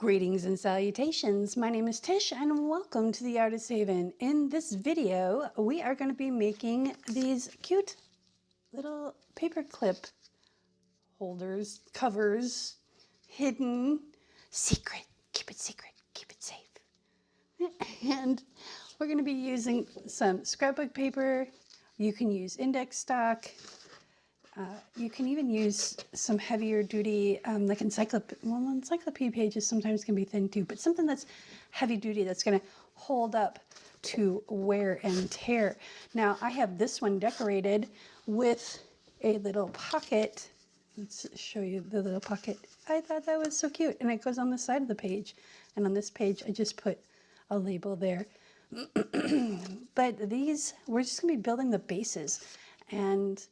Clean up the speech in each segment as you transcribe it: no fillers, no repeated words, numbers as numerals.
Greetings and salutations. My name is Tish and welcome to the Artist Haven. In this video, we are going to be making these cute little paperclip holders, covers, hidden, secret. Keep it secret, keep it safe. And we're going to be using some scrapbook paper. You can use index stock. You can even use some heavier duty, like encyclopedia pages sometimes can be thin too, but something that's heavy duty that's going to hold up to wear and tear. Now I have this one decorated with a little pocket. Let's show you the little pocket. I thought that was so cute, and it goes on the side of the page. And on this page, I just put a label there. But these, we're just going to be building the bases, and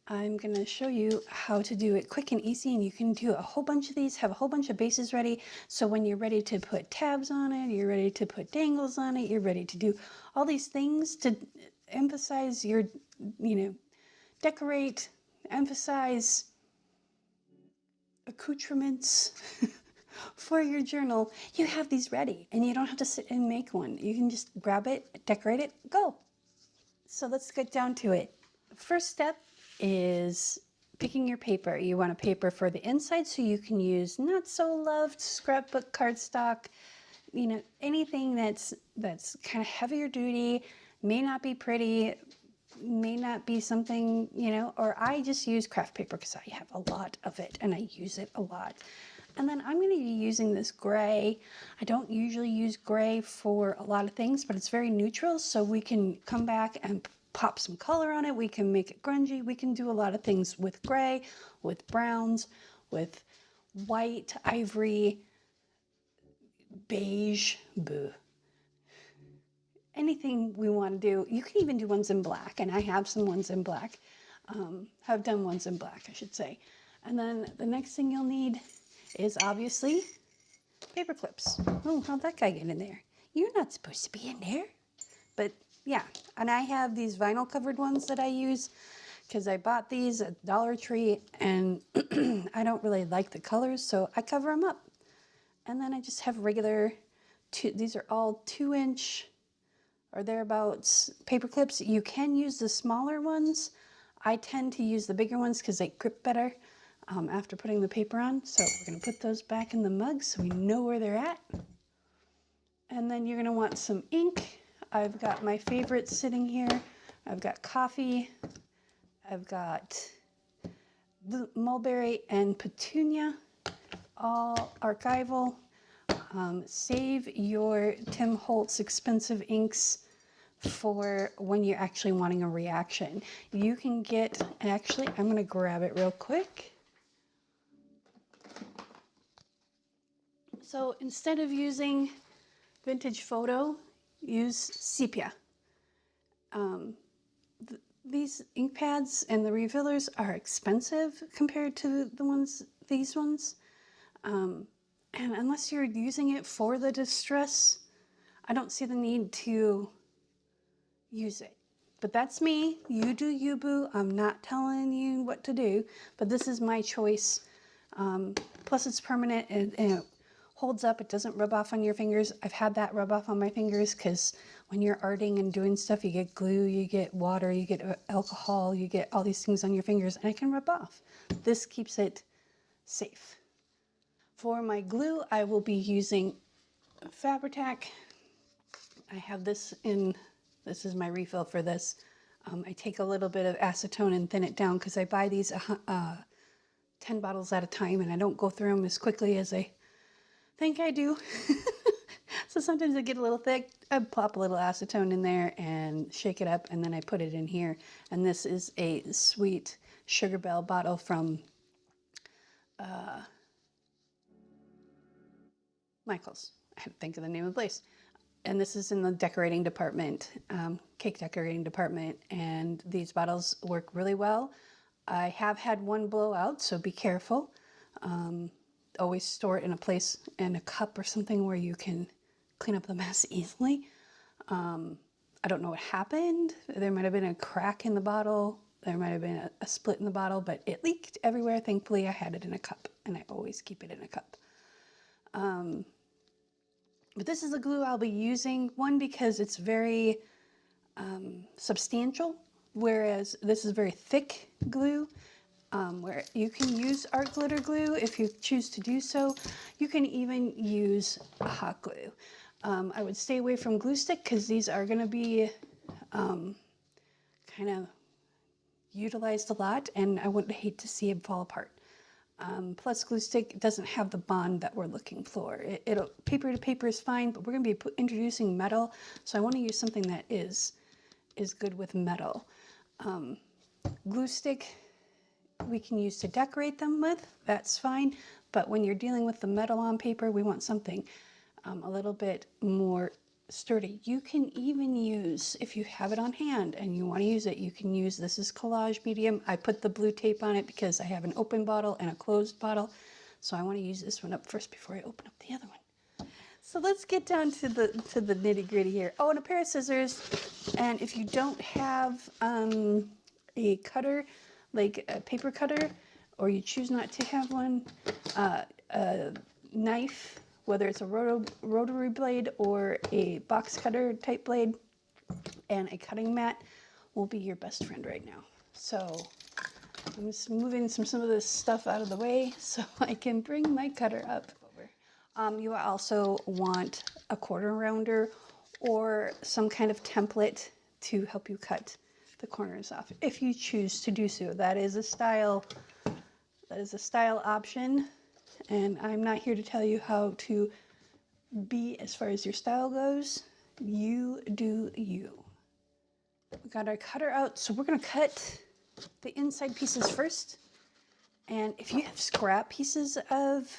I'm going to show you how to do it quick and easy, and you can do a whole bunch of these, have a whole bunch of bases ready, so when you're ready to put tabs on it, you're ready to put dangles on it, you're ready to do all these things to emphasize your, decorate, emphasize accoutrements for your journal. You have these ready, and you don't have to sit and make one. You can just grab it, decorate it, go. So let's get down to it. First step is picking your paper. You want a paper for the inside, so you can use not so loved scrapbook cardstock, anything that's kind of heavier duty, may not be pretty, may not be something, or I just use craft paper because I have a lot of it and I use it a lot. And then I'm going to be using this gray. I don't usually use gray for a lot of things, but it's very neutral, so we can come back and pop some color on it. We can make it grungy. We can do a lot of things with gray, with browns, with white, ivory, beige, boo. Anything we want to do. You can even do ones in black, and I have some ones in black. Have done ones in black, I should say. And then the next thing you'll need is obviously paper clips. Oh, how'd that guy get in there? You're not supposed to be in there. But yeah, and I have these vinyl covered ones that I use because I bought these at Dollar Tree, and I don't really like the colors, so I cover them up. And then I just have regular, these are all 2-inch or thereabouts paper clips. You can use the smaller ones. I tend to use the bigger ones because they grip better after putting the paper on. So we're going to put those back in the mug so we know where they're at. And then you're going to want some ink. I've got my favorites sitting here. I've got coffee. I've got the mulberry and petunia, all archival. Save your Tim Holtz expensive inks for when you're actually wanting a reaction. You can get, actually, I'm going to grab it real quick. So instead of using vintage photo, use sepia. These ink pads and the refillers are expensive compared to these ones. And unless you're using it for the distress, I don't see the need to use it. But that's me. You do you, boo. I'm not telling you what to do, but this is my choice. Plus it's permanent and it holds up. It doesn't rub off on your fingers. I've had that rub off on my fingers because when you're arting and doing stuff, you get glue, you get water, you get alcohol, you get all these things on your fingers, and it can rub off. This keeps it safe. For my glue, I will be using Fabri-Tac. I have this is my refill for this. I take a little bit of acetone and thin it down because I buy these 10 bottles at a time, and I don't go through them as quickly as I think I do. So sometimes I get a little thick. I pop a little acetone in there and shake it up, and then I put it in here. And this is a sweet Sugar Bell bottle from Michael's. I had to think of the name of the place. And this is in the decorating department, cake decorating department, and these bottles work really well. I have had one blow out, so be careful. Always store it in a place, in a cup or something where you can clean up the mess easily. I don't know what happened. There might have been a crack in the bottle. There might have been a split in the bottle, but it leaked everywhere. Thankfully, I had it in a cup, and I always keep it in a cup. But this is the glue I'll be using, one, because it's very substantial, whereas this is very thick glue, where you can use art glitter glue if you choose to do so. You can even use hot glue. I would stay away from glue stick because these are going to be kind of utilized a lot, and I would hate to see it fall apart. Plus, glue stick doesn't have the bond that we're looking for. It'll paper to paper is fine, but we're going to be introducing metal, so I want to use something that is good with metal. Glue stick we can use to decorate them with, that's fine, but when you're dealing with the metal on paper, we want something a little bit more sturdy. You can even use, if you have it on hand and you want to use it, you can use, this is collage medium. I put the blue tape on it because I have an open bottle and a closed bottle, so I want to use this one up first before I open up the other one. So let's get down to the nitty gritty here. Oh, and a pair of scissors. And if you don't have a cutter, like a paper cutter, or you choose not to have one, a knife, whether it's a rotary blade or a box cutter type blade, and a cutting mat will be your best friend right now. So I'm just moving some of this stuff out of the way so I can bring my cutter up. You also want a quarter rounder or some kind of template to help you cut the corners off if you choose to do so. That is a style option, and I'm not here to tell you how to be as far as your style goes. You do you. We got our cutter out, so we're going to cut the inside pieces first. And if you have scrap pieces of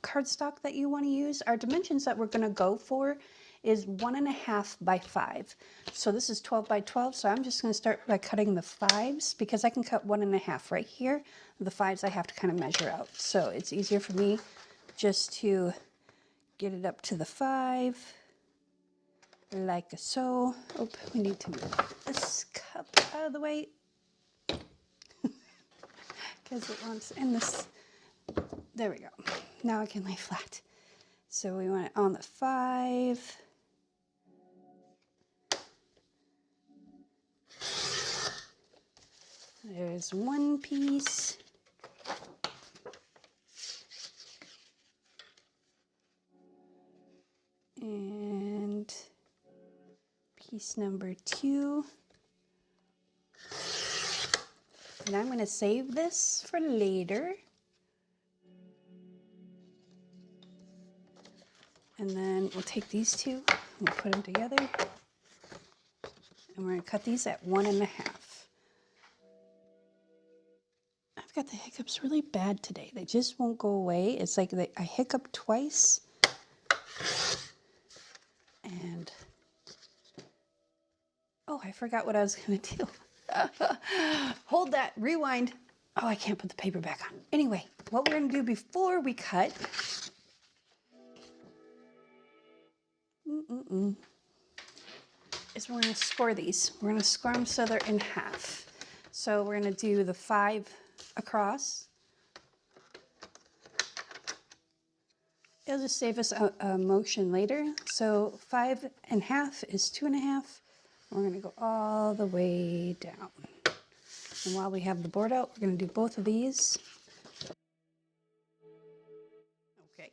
cardstock that you want to use, our dimensions that we're going to go for is 1.5 by 5. So this is 12 by 12. So I'm just going to start by cutting the 5s because I can cut 1.5 right here. The 5s I have to kind of measure out. So it's easier for me just to get it up to the 5 like so. Oh, we need to move this cup out of the way because it wants in this. There we go. Now I can lay flat. So we want it on the 5. There's one piece. And piece number 2. And I'm going to save this for later. And then we'll take these two and we'll put them together. And we're going to cut these at 1.5. I've got the hiccups really bad today. They just won't go away. It's like I hiccup twice. And, oh, I forgot what I was going to do. Hold that, rewind. Oh, I can't put the paper back on. Anyway, what we're going to do before we cut is we're going to score these. We're going to score them so they're in half. So we're going to do the 5 across. It'll just save us a motion later. So 5.5 is 2.5. We're going to go all the way down. And while we have the board out, we're going to do both of these. Okay,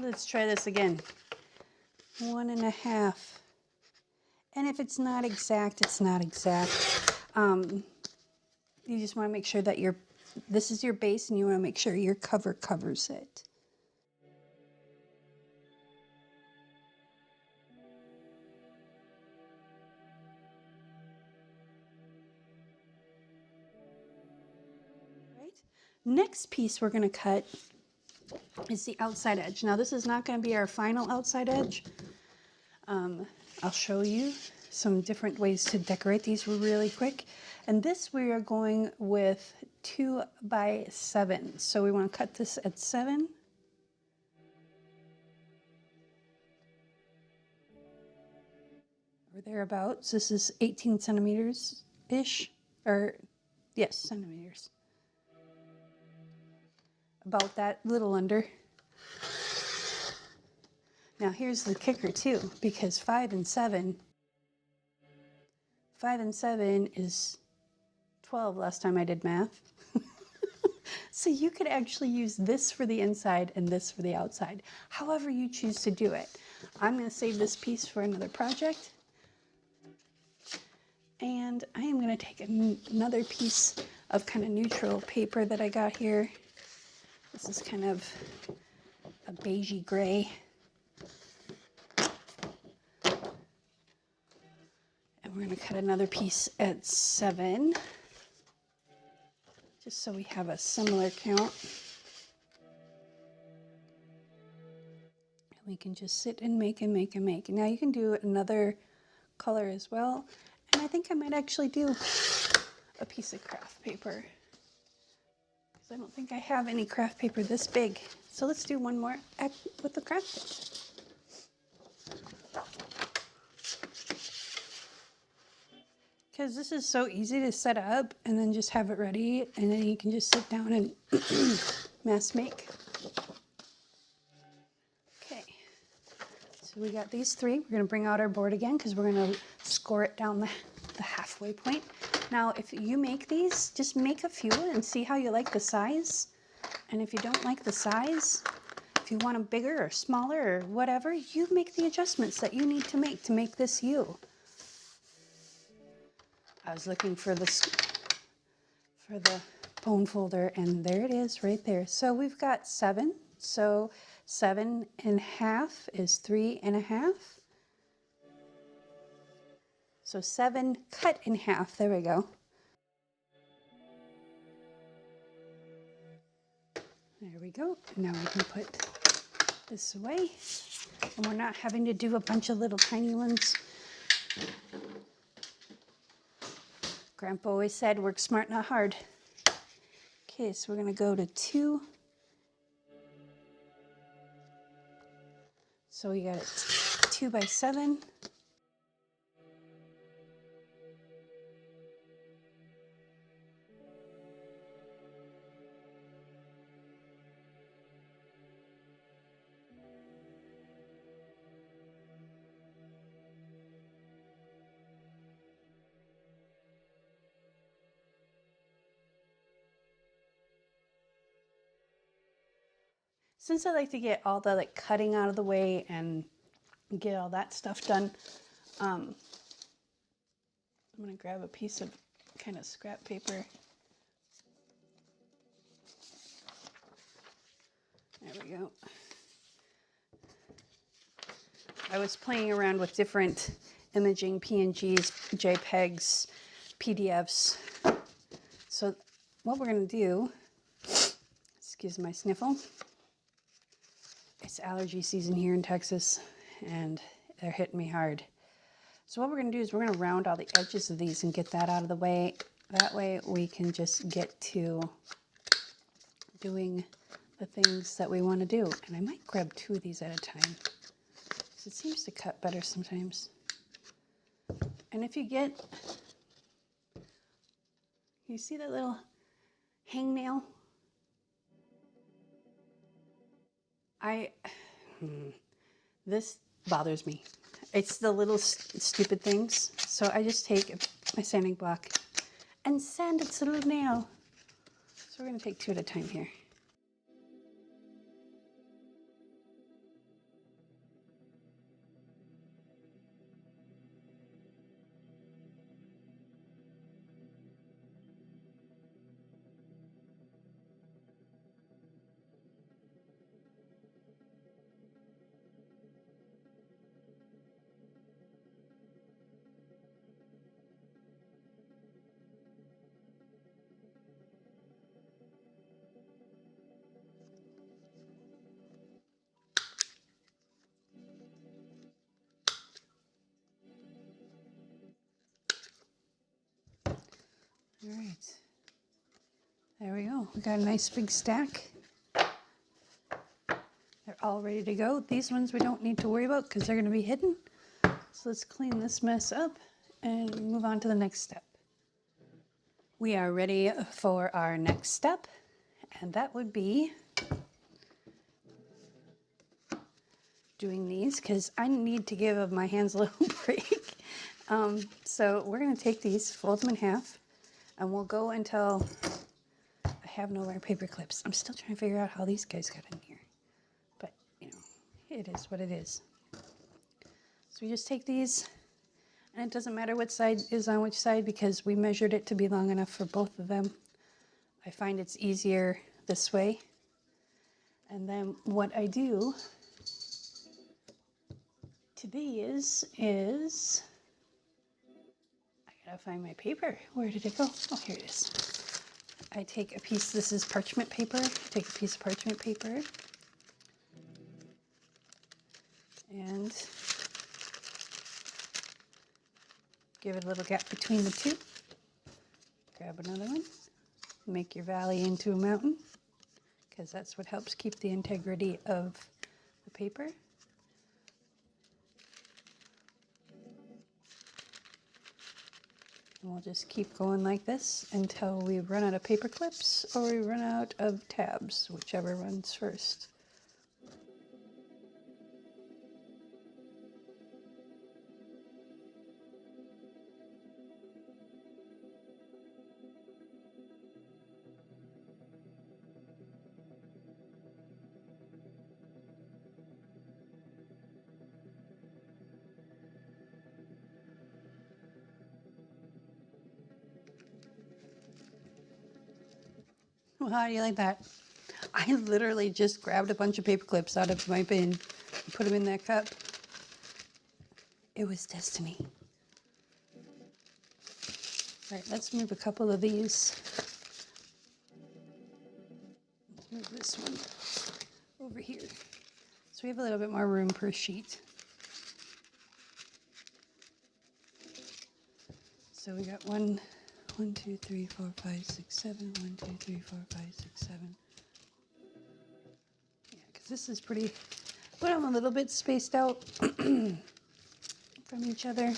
let's try this again. 1.5. And if it's not exact, it's not exact. You just want to make sure that this is your base, and you want to make sure your cover covers it. Right. Next piece we're going to cut is the outside edge. Now this is not going to be our final outside edge. I'll show you some different ways to decorate these really quick. And this we are going with 2 by 7. So we want to cut this at 7. Or thereabouts. This is 18 centimeters-ish. Or, yes, centimeters. About that, little under. Now here's the kicker too, because 5 and 7 is 12 last time I did math. So you could actually use this for the inside and this for the outside, however you choose to do it. I'm going to save this piece for another project. And I am going to take another piece of kind of neutral paper that I got here. This is kind of a beigey gray. And we're going to cut another piece at 7, just so we have a similar count. And we can just sit and make and make and make. Now you can do another color as well. And I think I might actually do a piece of craft paper, because I don't think I have any craft paper this big. So let's do one more with the craft paper. Because this is so easy to set up and then just have it ready, and then you can just sit down and mass make. Okay, so we got these 3. We're going to bring out our board again because we're going to score it down the halfway point. Now, if you make these, just make a few and see how you like the size. And if you don't like the size, if you want them bigger or smaller or whatever, you make the adjustments that you need to make this you. I was looking for the bone folder, and there it is right there. So we've got 7. So 7½ is 3½. So 7 cut in half. There we go. There we go. Now we can put this away, and we're not having to do a bunch of little tiny ones. Grandpa always said, work smart, not hard. Okay, so we're going to go to 2. So we got it 2 by 7. Since I like to get all the cutting out of the way and get all that stuff done, I'm going to grab a piece of kind of scrap paper. There we go. I was playing around with different imaging, PNGs, JPEGs, PDFs. So what we're going to do, excuse my sniffle, it's allergy season here in Texas, and they're hitting me hard. So what we're going to do is we're going to round all the edges of these and get that out of the way. That way we can just get to doing the things that we want to do. And I might grab 2 of these at a time, because it seems to cut better sometimes. And if you see that little hangnail? This bothers me. It's the little stupid things. So I just take my sanding block and sand its little nail. So we're going to take 2 at a time here. All right, there we go. We got a nice big stack. They're all ready to go. These ones we don't need to worry about because they're going to be hidden. So let's clean this mess up and move on to the next step. We are ready for our next step, and that would be doing these because I need to give my hands a little break. So we're going to take these, fold them in half, and we'll go until I have no more paper clips. I'm still trying to figure out how these guys got in here, but you know, it is what it is. So we just take these, and it doesn't matter what side is on which side because we measured it to be long enough for both of them. I find it's easier this way. And then what I do to these is, I gotta find my paper. Where did it go? Oh, here it is. I take a piece, this is parchment paper. Take a piece of parchment paper and give it a little gap between the two. Grab another one. Make your valley into a mountain because that's what helps keep the integrity of the paper. And we'll just keep going like this until we run out of paper clips or we run out of tabs, whichever runs first. Well, how do you like that? I literally just grabbed a bunch of paper clips out of my bin and put them in that cup. It was destiny. All right, let's move a couple of these. Let's move this one over here. So we have a little bit more room per sheet. So we got 1, 2, 3, 4, 5, 6, 7. 1, 2, 3, 4, 5, 6, 7. Yeah, because this is pretty, put them a little bit spaced out from each other. And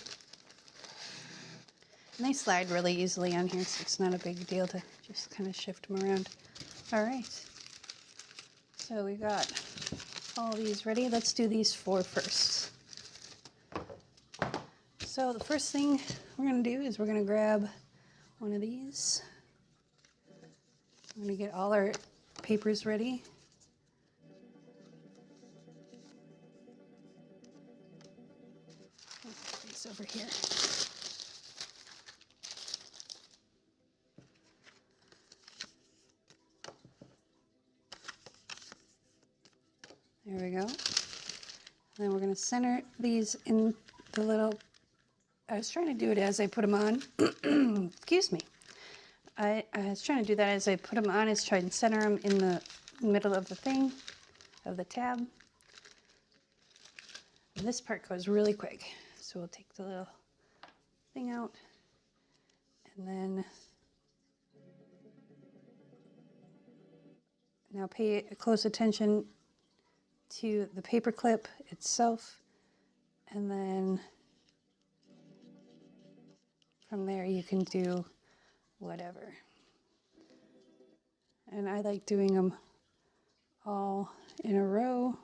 they slide really easily on here, so it's not a big deal to just kind of shift them around. All right. So we got all these ready. Let's do these 4 first. So the first thing we're going to do is we're going to grab one of these. I'm going to get all our papers ready. Put these over here. There we go. And then we're going to center these in the little, I was trying to do it as I put them on. Excuse me. I was trying to do that as I put them on, is try and center them in the middle of the thing, of the tab. And this part goes really quick. So we'll take the little thing out and then now pay close attention to the paper clip itself, and then from there you can do whatever. And I like doing them all in a row.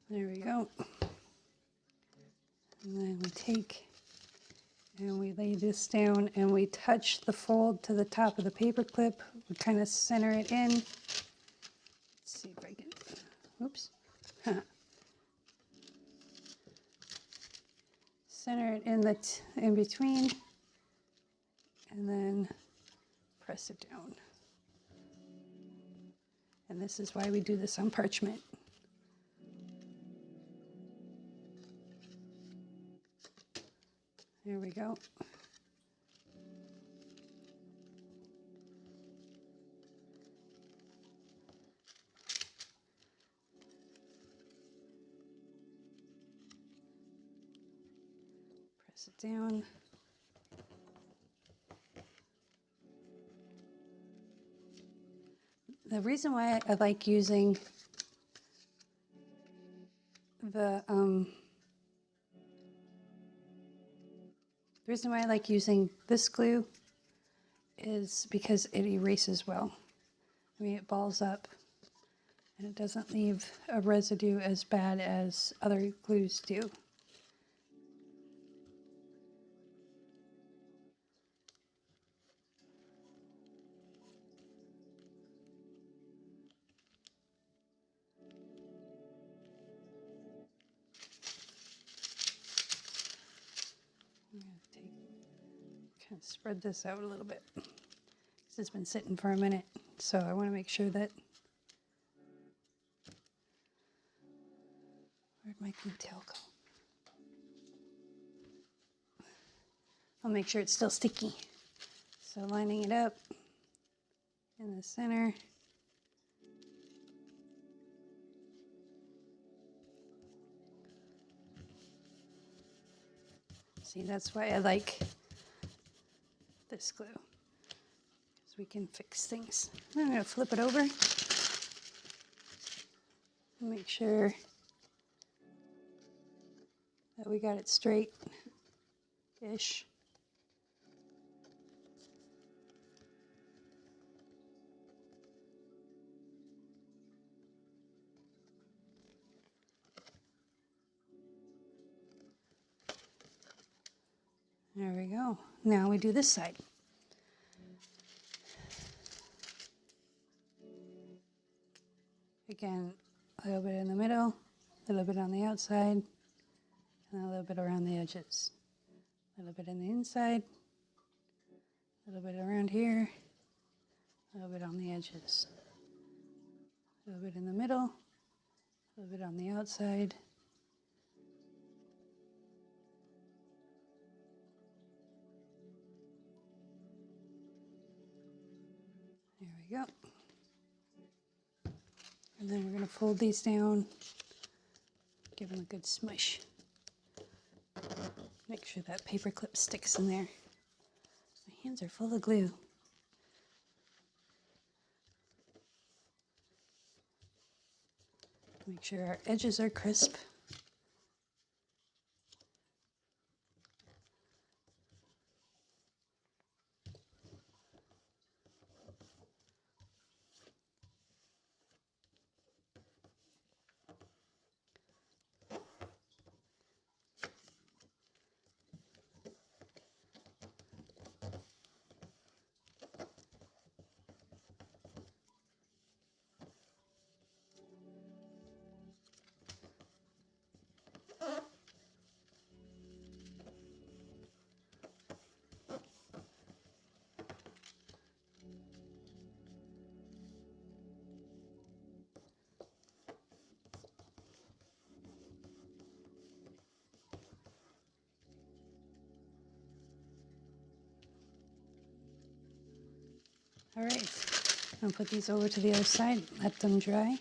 There we go. And then we take and we lay this down and we touch the fold to the top of the paper clip. We kind of center it in. Let's see if I can, oops. Center it in between and then press it down. And this is why we do this on parchment. There we go. Press it down. The reason why I like using the reason why I like using this glue is because it erases well. I mean, it balls up and it doesn't leave a residue as bad as other glues do. I'm going to kind of spread this out a little bit. This has been sitting for a minute, so I want to make sure that. Where'd my glue tail go? I'll make sure it's still sticky. So lining it up in the center. See, that's why I like this glue, because we can fix things. I'm going to flip it over and make sure that we got it straight-ish. There we go. Now we do this side. Again, a little bit in the middle, a little bit on the outside, and a little bit around the edges. A little bit in the inside, a little bit around here, a little bit on the edges. A little bit in the middle, a little bit on the outside. There we go. And then we're going to fold these down, give them a good smush. Make sure that paper clip sticks in there. My hands are full of glue. Make sure our edges are crisp. All right, I'll put these over to the other side, let them dry.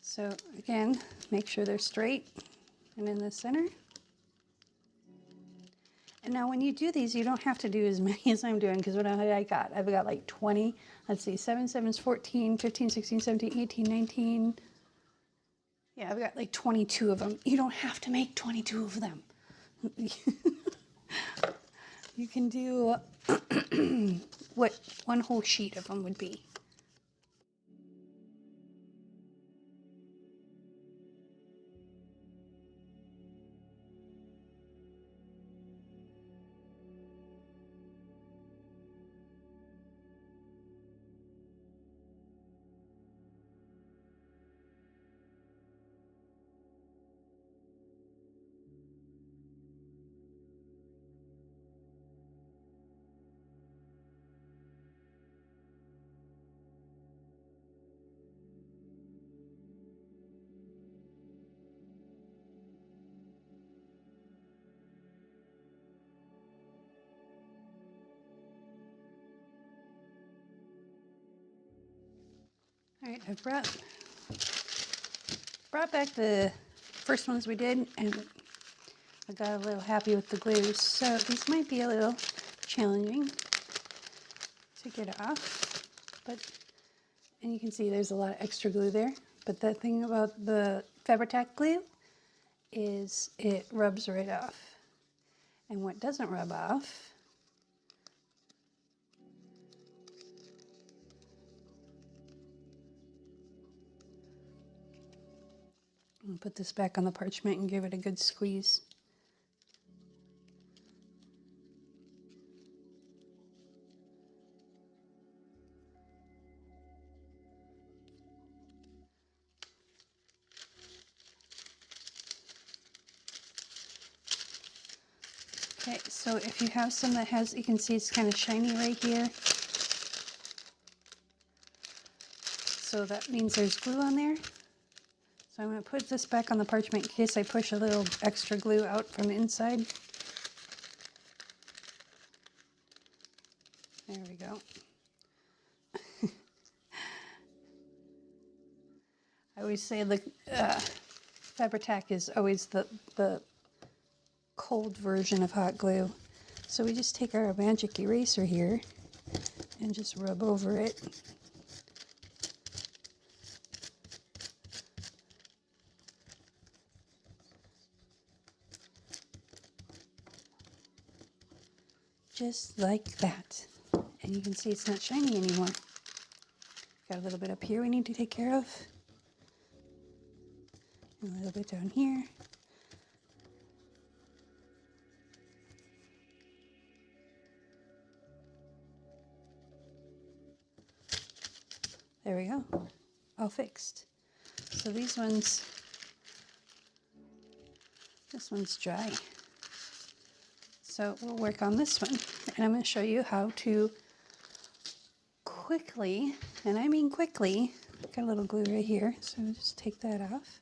So again, make sure they're straight and in the center. And now when you do these, you don't have to do as many as I'm doing, because what I've got like 20, let's see, 7 7's 14, 15, 16, 17, 18, 19. Yeah, I've got like 22 of them. You don't have to make 22 of them. You can do what one whole sheet of them would be. All right, I've brought back the first ones we did, and I got a little happy with the glue, so these might be a little challenging to get off, and you can see there's a lot of extra glue there, but the thing about the Fabri-Tac glue is it rubs right off. And what doesn't rub off I'll put this back on the parchment and give it a good squeeze. Okay, so if you have some that has, you can see it's kind of shiny right here. So that means there's glue on there. So I'm going to put this back on the parchment in case I push a little extra glue out from the inside. There we go. I always say the Fabri-Tac is always the cold version of hot glue. So we just take our magic eraser here and just rub over it. Just like that. And you can see it's not shiny anymore. Got a little bit up here we need to take care of. And a little bit down here. There we go. All fixed. So this one's dry. So we'll work on this one. And I'm going to show you how to quickly, and I mean quickly, got a little glue right here, so just take that off.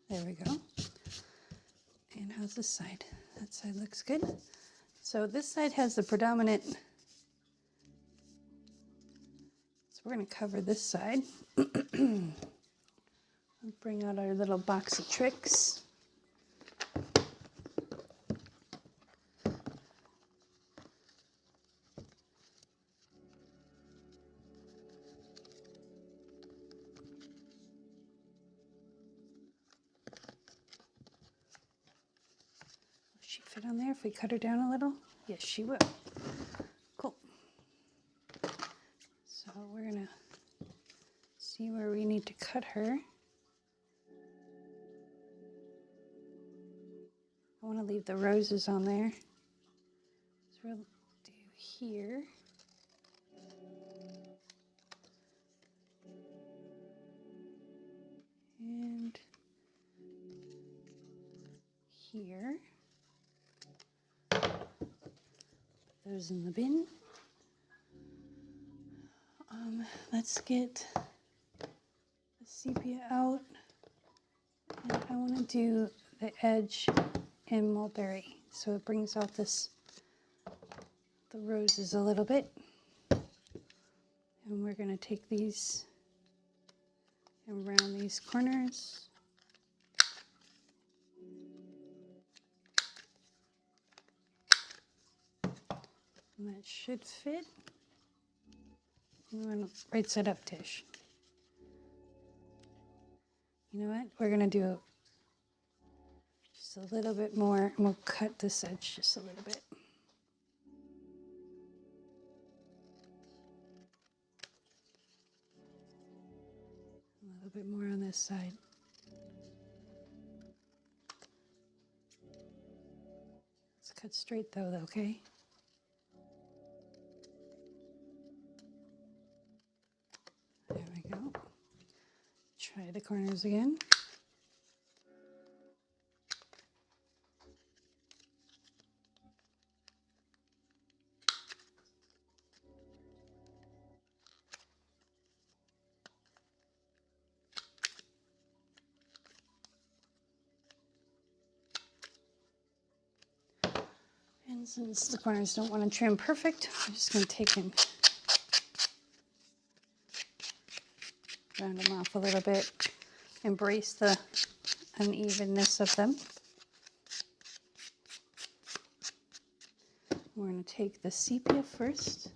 There we go. And how's this side? That side looks good. So this side has the predominant, so we're going to cover this side. Bring out our little box of tricks. Will she fit on there if we cut her down a little? Yes, she will. Cool. So we're going to see where we need to cut her. I want to leave the roses on there. So we'll do here. And here. Put those in the bin. Let's get the sepia out. And I want to do the edge in mulberry, so it brings out the roses a little bit. And we're going to take these and round these corners. And that should fit. Right side up, Tish. You know what? We're going to do just a little bit more, and we'll cut this edge just a little bit. A little bit more on this side. Let's cut straight though, okay? There we go. Try the corners again. And since the corners don't want to trim perfect, I'm just going to take and round them off a little bit. embrace the unevenness of them. We're going to take the sepia first.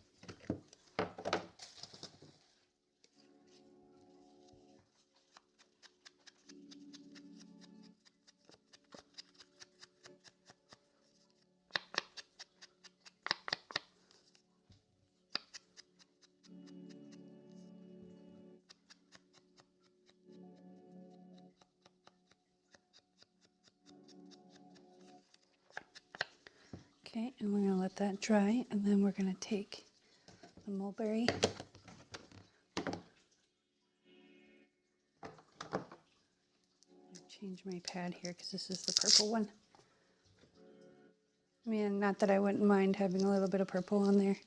Okay, and we're going to let that dry, and then we're going to take the mulberry. Change my pad here because this is the purple one. I mean, not that I wouldn't mind having a little bit of purple on there.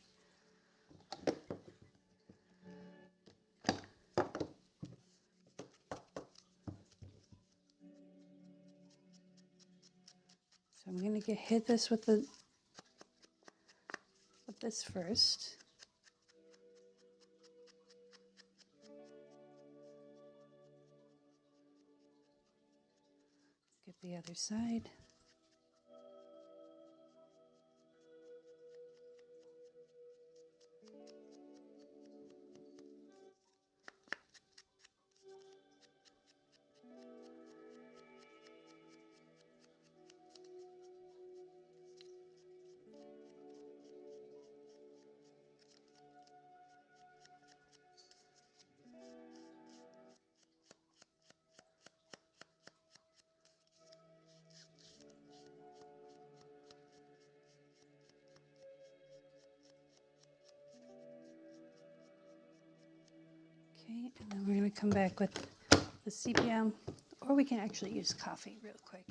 So I'm going to hit this with this first. Get the other side. Okay, and then we're going to come back with the sepia, or we can actually use coffee real quick.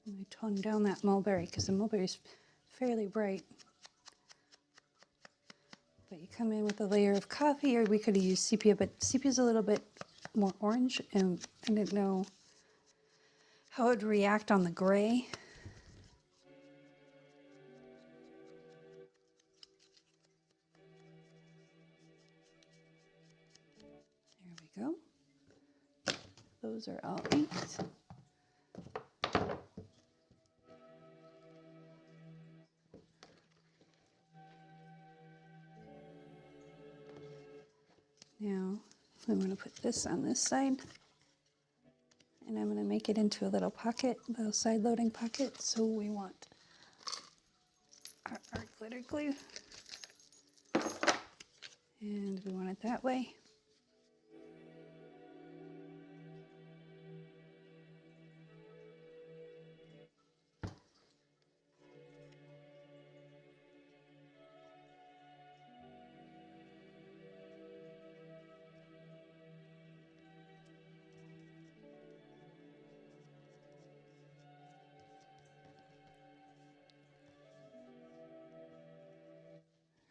And we tone down that mulberry because the mulberry is fairly bright. But you come in with a layer of coffee, or we could have used sepia, but sepia is a little bit more orange, and I didn't know how it would react on the gray. There we go. Those are all inked. Now I'm going to put this on this side, and I'm going to make it into a little pocket, little side loading pocket. So we want our glitter glue, and we want it that way.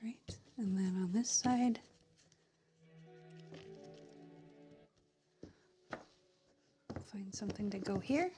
Right, and then on this side, find something to go here.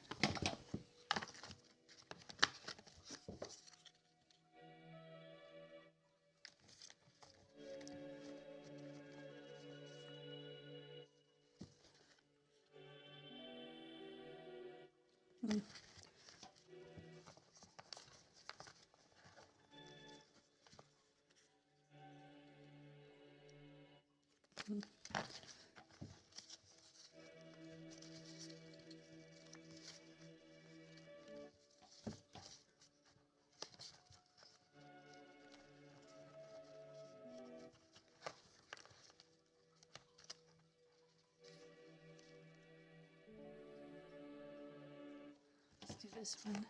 Let's do this one.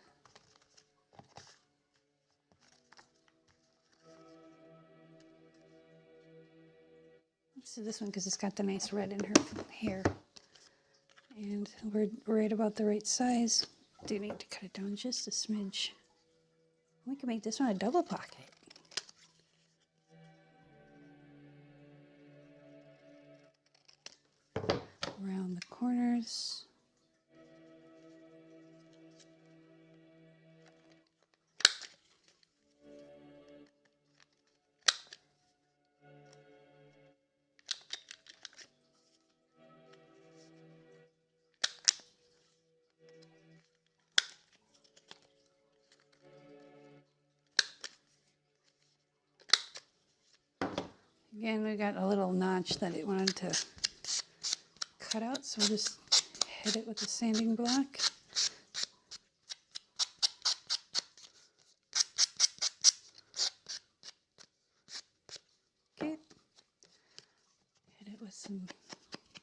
Let's do this one because it's got the nice red in her hair. And we're right about the right size. Do need to cut it down just a smidge. We can make this one a double pocket. around the corners. Again, we got a little notch that it wanted to cut out, so we'll just hit it with the sanding block. Okay. Hit it with some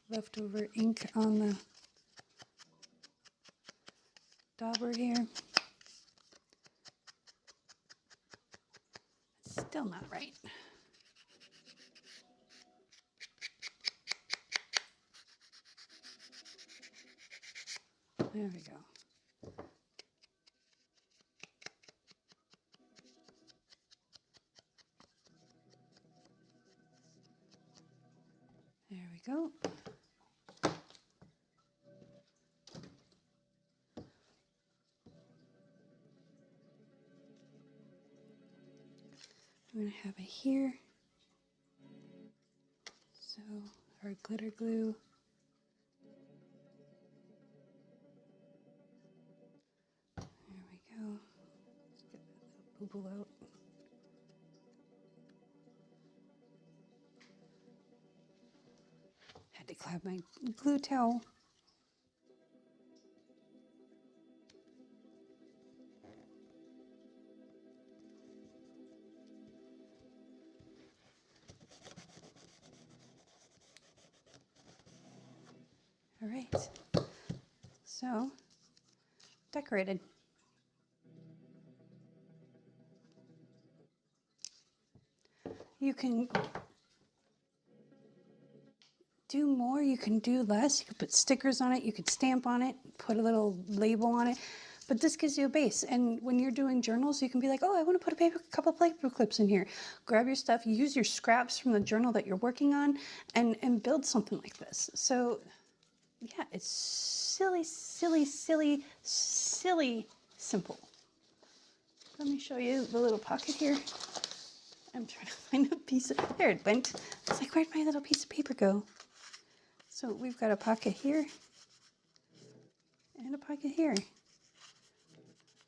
leftover ink on the dauber here. It's still not right. There we go. There we go. I'm going to have it here. So our glitter glue. There we go. Let's get that little bubble out. Had to grab my glue towel. All right, so decorated. You can do more, you can do less. You could put stickers on it, you could stamp on it, put a little label on it, but this gives you a base. And when you're doing journals, you can be like, oh, I want to put a couple paper clips in here. Grab your stuff, use your scraps from the journal that you're working on, and build something like this. So yeah, it's silly, silly, silly, silly simple. Let me show you the little pocket here. I'm trying to find a piece of, there it went. It's like, where'd my little piece of paper go? So we've got a pocket here and a pocket here.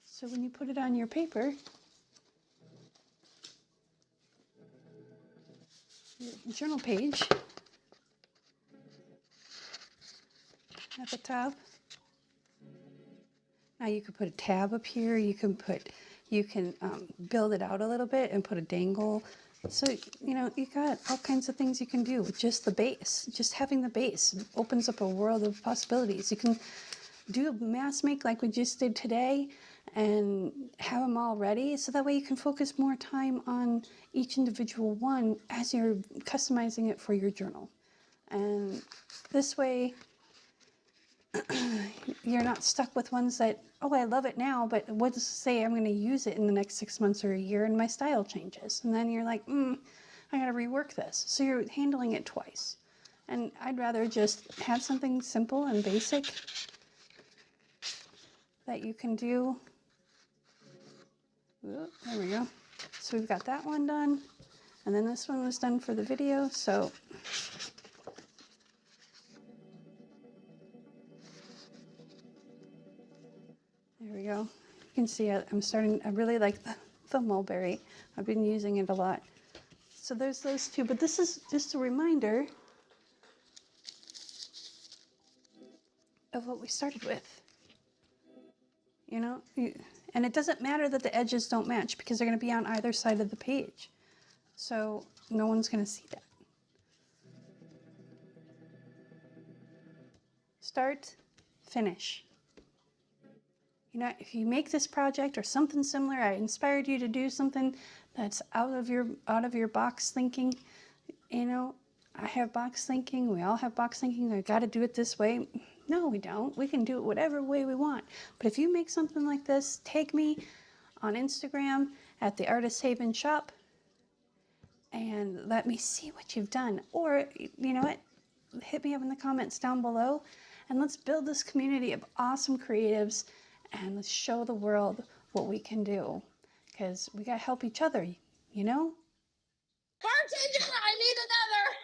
So when you put it on your paper, your journal page at the top. Now you could put a tab up here. You can build it out a little bit and put a dangle. So, you know, you got all kinds of things you can do with just the base. Just having the base opens up a world of possibilities. You can do a mass make like we just did today and have them all ready, so that way you can focus more time on each individual one as you're customizing it for your journal. And this way, you're not stuck with ones that, oh, I love it now, but what does it say I'm going to use it in the next 6 months or a year and my style changes? And then you're like, I got to rework this. So you're handling it twice. And I'd rather just have something simple and basic that you can do. Ooh, there we go. So we've got that one done. And then this one was done for the video. So there we go. You can see I really like the mulberry. I've been using it a lot. So there's those two, but this is just a reminder of what we started with. You know, and it doesn't matter that the edges don't match because they're going to be on either side of the page. So no one's going to see that. Start, finish. You know, if you make this project or something similar, I inspired you to do something that's out of your box thinking. You know, I have box thinking. We all have box thinking. I got to do it this way. No, we don't. We can do it whatever way we want. But if you make something like this, tag me on Instagram at the Artist Haven Shop and let me see what you've done. Or, you know what? hit me up in the comments down below, and let's build this community of awesome creatives, and let's show the world what we can do, because we got to help each other, you know?